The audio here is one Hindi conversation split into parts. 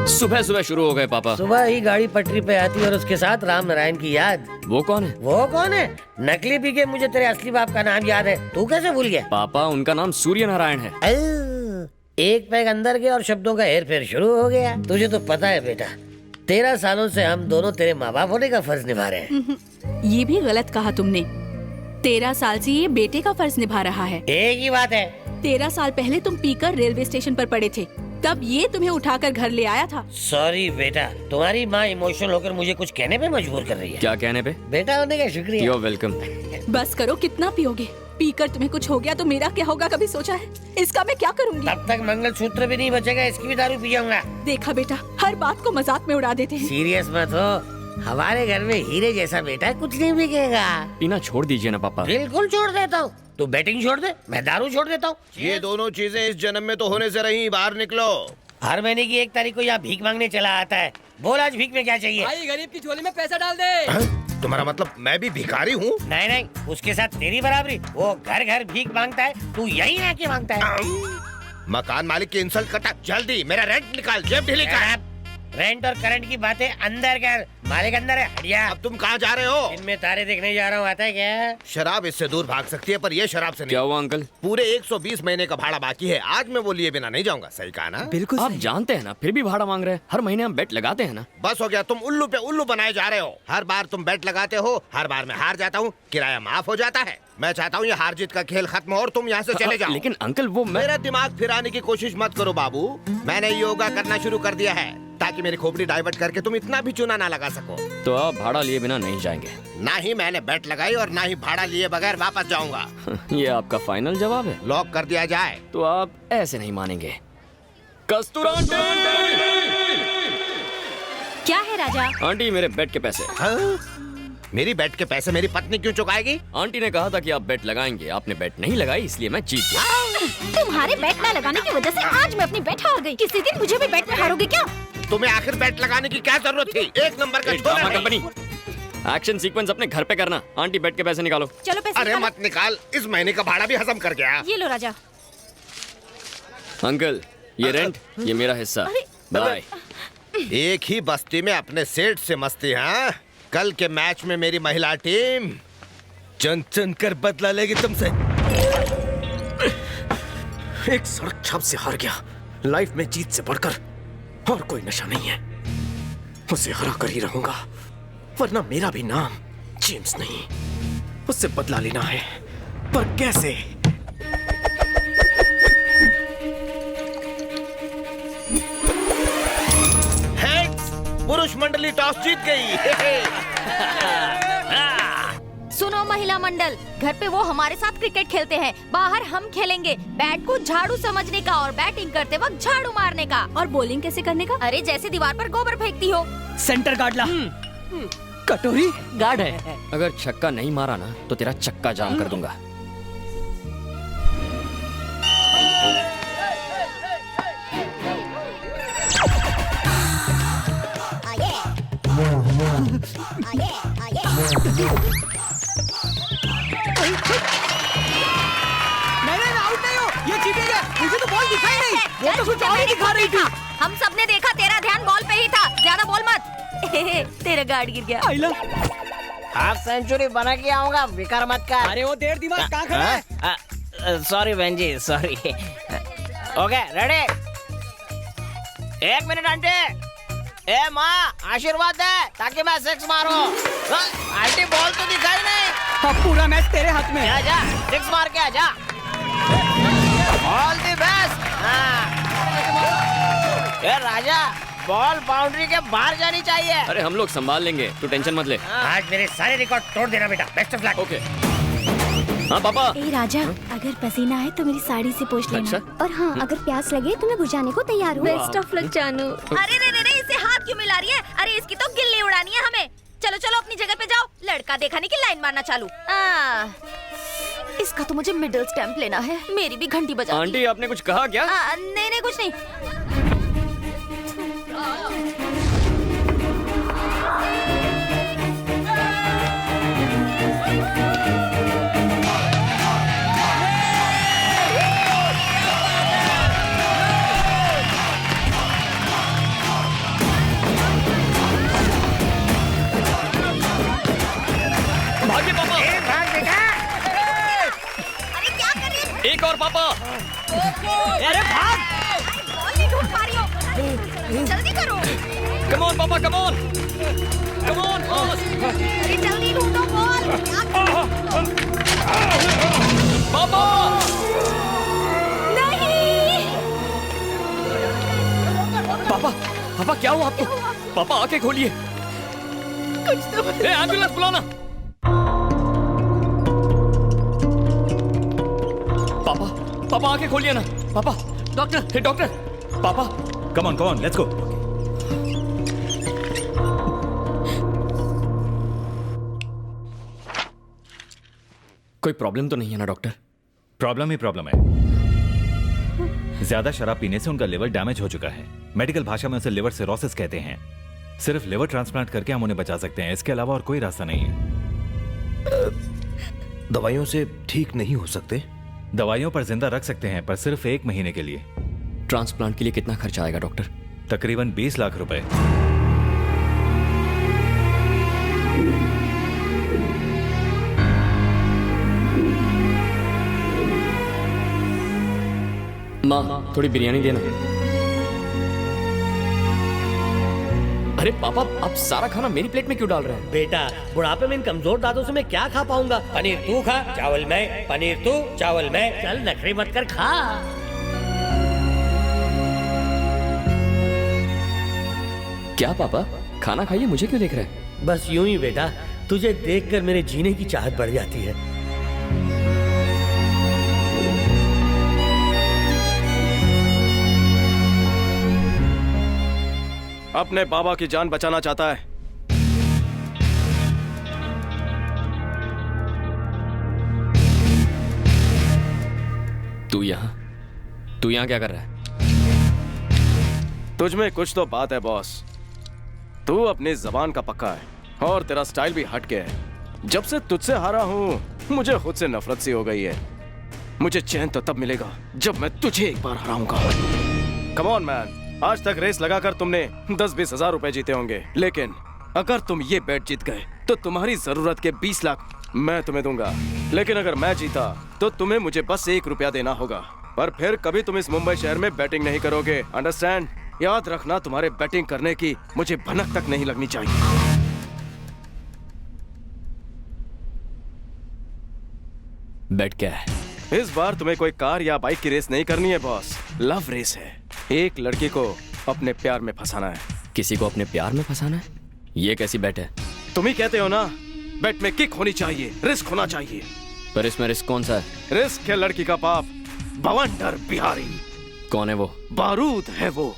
सुबह सुबह शुरू हो गए पापा। सुबह ही गाड़ी पटरी पे आती और उसके साथ राम नारायण की याद। वो कौन है? वो कौन है? नकली पी के मुझे तेरे असली बाप का नाम याद है, तू कैसे भूल गया? पापा उनका नाम सूर्य नारायण है। एक पैग अंदर गया और शब्दों का हेर फेर शुरू हो गया। तुझे तो पता है बेटा, 13 सालों से हम दोनों तेरे माँ बाप होने का फर्ज निभा रहे हैं। ये भी गलत कहा तुमने। 13 साल से ये बेटे का फर्ज निभा रहा है। एक ही बात है। 13 साल पहले तुम पीकर रेलवे स्टेशन पर पड़े थे, तब ये तुम्हें उठाकर घर ले आया था। सॉरी बेटा, तुम्हारी माँ इमोशनल होकर मुझे कुछ कहने पे मजबूर कर रही है। क्या कहने पे? बेटा होने का शुक्रिया। You're welcome। बस करो, कितना पियोगे? पीकर तुम्हें कुछ हो गया तो मेरा क्या होगा, कभी सोचा है? इसका मैं क्या करूंगी? तब तक मंगलसूत्र भी नहीं बचेगा, इसकी भी दारू पी जाऊंगा। देखा बेटा, हर बात को मजाक में उड़ा देते हैं। सीरियस मत हो, हमारे घर में हीरे जैसा बेटा कुछ नहीं बिकेगा। पीना छोड़ दीजिए ना पापा। बिल्कुल छोड़ देता हूँ। तू बैटिंग छोड़ दे, मैं दारू छोड़ देता हूँ। ये दोनों चीजें इस जन्म में तो होने से रही। बाहर निकलो। हर महीने की 1 तारीख को यहाँ भीख मांगने चला आता है। बोल आज भीख में क्या चाहिए? भाई गरीब की झोली में पैसा डाल दे। तुम्हारा मतलब मैं भी भिखारी हूँ? नहीं नहीं, उसके साथ तेरी बराबरी। वो घर घर भीख मांगता है, तू यहीं आके मांगता है। मकान मालिक की इंसल्ट करता। जल्दी मेरा रेंट निकाल, जेब ढीली कर। रेंट और करंट की बातें अंदर कर, मालिक अंदर है। हटिया। अब तुम कहाँ जा रहे हो? इनमें तारे देखने जा रहा हूँ, आता है क्या? शराब इससे दूर भाग सकती है, पर ये शराब से नहीं। क्या हुआ अंकल? पूरे 120 महीने का भाड़ा बाकी है। आज मैं वो लिए बिना नहीं जाऊंगा। सही कहा ना? बिल्कुल आप जानते हैं ना, फिर भी भाड़ा मांग रहे हैं। हर महीने हम बेट लगाते हैं ना। बस हो गया, तुम उल्लू पे उल्लू बनाए जा रहे हो। हर बार तुम बेट लगाते हो, हर बार मैं हार जाता हूँ, किराया माफ हो जाता है। मैं चाहता हूँ ये हार जीत का खेल खत्म हो और तुम यहाँ से चले जाओ। लेकिन अंकल वो मेरा दिमाग फिराने की कोशिश मत करो बाबू। मैंने योगा करना शुरू कर दिया है ताकि मेरी खोपड़ी डाइवर्ट करके तुम इतना भी चूना ना लगा सको। तो आप भाड़ा लिए बिना नहीं जाएंगे? ना ही मैंने बेट लगाई और ना ही भाड़ा लिए बगैर वापस जाऊंगा। ये आपका फाइनल जवाब है? लॉक कर दिया जाए। तो आप ऐसे नहीं मानेंगे। कस्तूरा आंटी! क्या है राजा? आंटी मेरे बेट के पैसे। हाँ? मेरी बेट के पैसे मेरी पत्नी क्यों चुकाएगी? आंटी ने कहा था कि आप बेट लगाएंगे, आपने बेट नहीं लगाई, इसलिए मैं जीत गया। तुम्हारे बैट न लगाने की वजह से आज मैं अपनी बैट हार गई। किसी दिन मुझे भी बैट में हारोगे क्या? तुम्हें आखिर बैट लगाने की क्या जरूरत थी? 1 नंबर का ड्रामा छोरा कंपनी। एक्शन सीक्वेंस अपने घर पे करना। आंटी बेट के पैसे निकालो। चलो पैसे अरे निकालो। मत निकाल, इस महीने का भाड़ा भी हजम कर गया। ये लो राजा। अंकल ये रेंट, ये मेरा हिस्सा। बाय। एक ही बस्ती में अपने सेठ से मस्ती। हाँ, कल के मैच में मेरी महिला टीम चुन चुन कर बदला लेगी तुमसे। एक सड़क छाप से हार गया। लाइफ में जीत से बढ़कर और कोई नशा नहीं है। उसे हरा कर ही रहूंगा, वरना मेरा भी नाम जेम्स नहीं। उससे बदला लेना है, पर कैसे? हेड्स, पुरुष मंडली टॉस जीत गई। सुनो महिला मंडल, घर पे वो हमारे साथ क्रिकेट खेलते हैं, बाहर हम खेलेंगे। बैट को झाड़ू समझने का और बैटिंग करते वक्त झाड़ू मारने का। और बॉलिंग कैसे करने का? अरे जैसे दीवार पर गोबर फेंकती हो। सेंटर गार्ड ला। कटोरी गार्ड है। अगर छक्का नहीं मारा ना तो तेरा चक्का जाम कर दूंगा। नहीं आउट नहीं हो, ये चीटिंग है। मुझे तो बॉल दिखाई नहीं, वो तो कुछ और ही दिखा रही थी। हम सबने देखा, तेरा ध्यान बॉल पे ही था। ज्यादा बोल मत। तेरा गार्ड गिर गया। आइला। हाफ सेंचुरी बना के आऊंगा, बिकार मत कर। अरे वो देर दिमाग कहाँ खड़ा है? सॉरी बहन जी, sorry. Okay ready. 1 minute aunty. ए माँ, आशीर्वाद दे ताकि मैं 6 मारूं। आंटी बॉल तो दिखाई नहीं। अब पूरा मैच तेरे हाथ में है। आजा 6 मार के आजा। All the best. A Raja, ball boundary के बाहर जानी चाहिए। अरे हम लोग संभाल लेंगे, तू टेंशन मत ले। आज मेरे सारे रिकॉर्ड तोड़ देना बेटा। Best of luck. ओके। हाँ पापा। ए राजा, अगर पसीना है तो मेरी साड़ी से पोंछ लेना। अच्छा? और हाँ, अगर प्यास लगे तो मैं बुझाने को तैयार हूँ। बेस्ट ऑफ लक जानू। अरे रे, इसे हाथ क्यों मिला रही है? अरे इसकी तो गिल्ली उड़ानी है हमें। चलो चलो अपनी जगह पे जाओ। लड़का दिखाने की लाइन मारना चालू। इसका तो मुझे मिडिल स्टैम्प लेना है। मेरी भी घंटी बजा। आंटी आपने कुछ कहा क्या? नहीं कुछ नहीं। मार पापा। अरे भाग। बॉल नहीं ढूंढ पा रही हो, जल्दी करो। कम ऑन पापा, come on, come on boss. अरे जल्दी ढूंढो बॉल। पापा नहीं। पापा पापा क्या हुआ आपको? पापा आंखें खोलिए। कुछ तो एम्बुलेंस बुलाना। पापा पापा आंखें खोलिए ना। पापा डॉक्टर, हे डॉक्टर। पापा कम ऑन लेट्स गो। कोई प्रॉब्लम तो नहीं है ना डॉक्टर? प्रॉब्लम ही प्रॉब्लम है। ज्यादा शराब पीने से उनका लिवर डैमेज हो चुका है। मेडिकल भाषा में उसे लिवर सिरोसिस कहते हैं। सिर्फ लिवर ट्रांसप्लांट करके हम उन्हें बचा सकते हैं, इसके अलावा और कोई रास्ता नहीं है। दवाइयों से ठीक नहीं हो सकते? दवाइयों पर जिंदा रख सकते हैं, पर सिर्फ 1 महीने के लिए। ट्रांसप्लांट के लिए कितना खर्चा आएगा डॉक्टर? तकरीबन 20 लाख रुपए। माँ थोड़ी बिरयानी देना। अरे पापा आप सारा खाना मेरी प्लेट में क्यों डाल रहे हैं? बेटा बुढ़ापे में इन कमजोर दांतों से मैं क्या खा पाऊंगा? पनीर तू खा, चावल मैं, पनीर तू, चावल मैं। चल नखरे मत कर, खा। क्या पापा खाना खाइए, मुझे क्यों देख रहे हैं? बस यूं ही बेटा, तुझे देखकर मेरे जीने की चाहत बढ़ जाती है। अपने बाबा की जान बचाना चाहता है। तू यहाँ क्या कर रहा है? तुझ में कुछ तो बात है बॉस। तू अपनी जबान का पक्का है और तेरा स्टाइल भी हट के है। जब से तुझसे हारा हूं मुझे खुद से नफरत सी हो गई है। मुझे चैन तो तब मिलेगा जब मैं तुझे एक बार हराऊंगा। कम ऑन मैन, आज तक रेस लगाकर तुमने 10-20 हजार रुपए जीते होंगे, लेकिन अगर तुम ये बेट जीत गए तो तुम्हारी जरूरत के 20 लाख मैं तुम्हें दूंगा। लेकिन अगर मैं जीता तो तुम्हें मुझे बस 1 रुपया देना होगा। पर फिर कभी तुम इस मुंबई शहर में बैटिंग नहीं करोगे, अंडरस्टैंड? याद रखना, तुम्हारे बैटिंग करने की मुझे भनक तक नहीं लगनी चाहिए। बेट क्या है? इस बार तुम्हें कोई कार या बाइक की रेस नहीं करनी है बॉस, लव रेस है। एक लड़की को अपने प्यार में फंसाना है। किसी को अपने प्यार में फंसाना है? ये कैसी बेट है? तुम ही कहते हो ना, बेट में किक होनी चाहिए, रिस्क होना चाहिए। पर इसमें रिस्क कौन सा है? रिस्क है लड़की का बाप, बवंडर बिहारी। कौन है वो? बारूद है वो।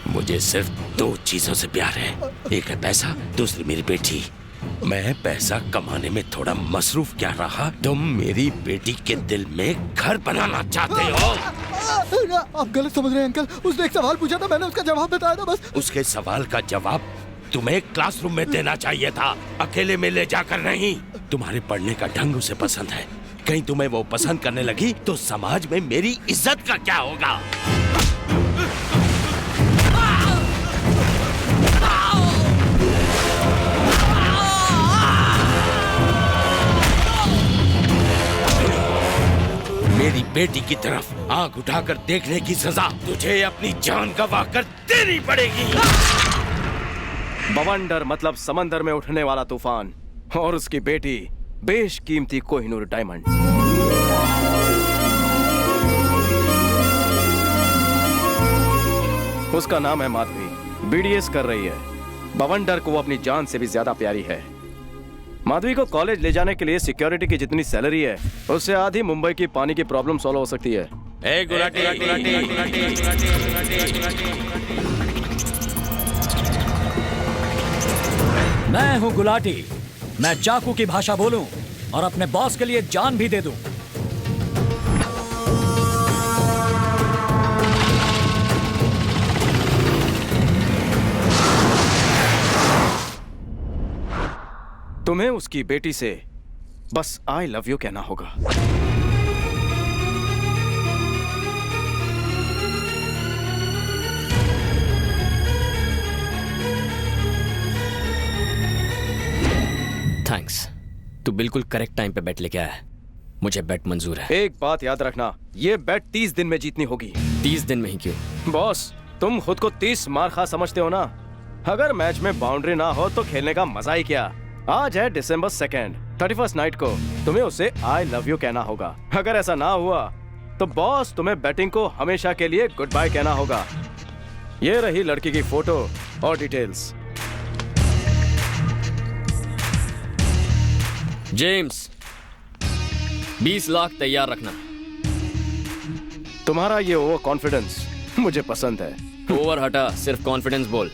मुझे सिर्फ 2 चीजों से प्यार है, एक है पैसा, दूसरी मेरी बेटी। मैं पैसा कमाने में थोड़ा मसरूफ क्या रहा, तुम मेरी बेटी के दिल में घर बनाना चाहते हो। आप गलत समझ रहे हैं अंकल। उसने एक सवाल पूछा था, मैंने उसका जवाब बताया था बस। उसके सवाल का जवाब तुम्हें क्लासरूम में देना चाहिए था, अकेले में ले जाकर नहीं। तुम्हारे पढ़ने का ढंग उसे पसंद है, कहीं तुम्हें वो पसंद करने लगी तो समाज में मेरी इज्जत का क्या होगा? मेरी बेटी की तरफ आंख उठाकर देखने की सजा तुझे अपनी जान गंवाकर देनी पड़ेगी। बवंडर मतलब समंदर में उठने वाला तूफान, और उसकी बेटी बेशकीमती कोहिनूर डायमंड। उसका नाम है माधवी, बीडीएस कर रही है। बवंडर को वो अपनी जान से भी ज्यादा प्यारी है। माधवी को कॉलेज ले जाने के लिए सिक्योरिटी की जितनी सैलरी है उससे आधी मुंबई की पानी की प्रॉब्लम सॉल्व हो सकती है। मैं हूं गुलाटी। मैं चाकू की भाषा बोलूं और अपने बॉस के लिए जान भी दे दूं। तुम्हें उसकी बेटी से बस आई लव यू कहना होगा। थैंक्स, तू बिल्कुल करेक्ट टाइम पे बेट लेके आया है। मुझे बेट मंजूर है। एक बात याद रखना, ये बेट 30 दिन में जीतनी होगी। 30 दिन में ही क्यों? बॉस, तुम खुद को 30 मार खा समझते हो ना। अगर मैच में बाउंड्री ना हो तो खेलने का मजा ही क्या। आज है December 2nd, 31st नाइट को तुम्हें उसे आई लव यू कहना होगा। अगर ऐसा ना हुआ तो बॉस तुम्हें बैटिंग को हमेशा के लिए गुड बाय कहना होगा। ये रही लड़की की फोटो और डिटेल्स। जेम्स, 20 लाख तैयार रखना। तुम्हारा ये ओवर कॉन्फिडेंस मुझे पसंद है। ओवर हटा, सिर्फ कॉन्फिडेंस बोल।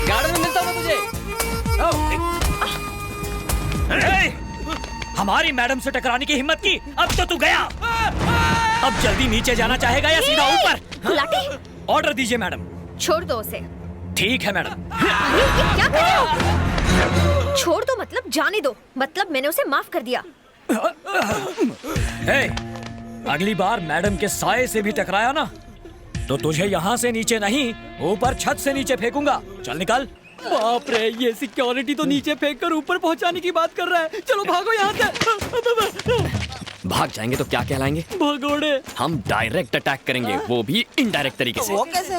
गार्डन में मिलता हूँ मैं तुझे। हमारी मैडम से टकराने की हिम्मत की, अब तो तू गया। अब जल्दी नीचे जाना चाहेगा या सीधा ऊपर? गुलाटी, ऑर्डर दीजिए मैडम। छोड़ दो उसे। ठीक है मैडम। अरे ये क्या कर रहे हो? छोड़ दो मतलब जाने दो, मतलब मैंने उसे माफ कर दिया। हे, अगली बार मैडम के साये से भी टकराया ना तो तुझे यहाँ से नीचे नहीं, ऊपर छत से नीचे फेंकूंगा। चल निकल। बाप रे, ये सिक्योरिटी तो नीचे फेंक कर ऊपर पहुंचाने की बात कर रहा है। चलो भागो यहाँ से। भाग जाएंगे तो क्या कहलाएंगे? भगोड़े। हम डायरेक्ट अटैक करेंगे, वो भी इनडायरेक्ट तरीके से। वो कैसे?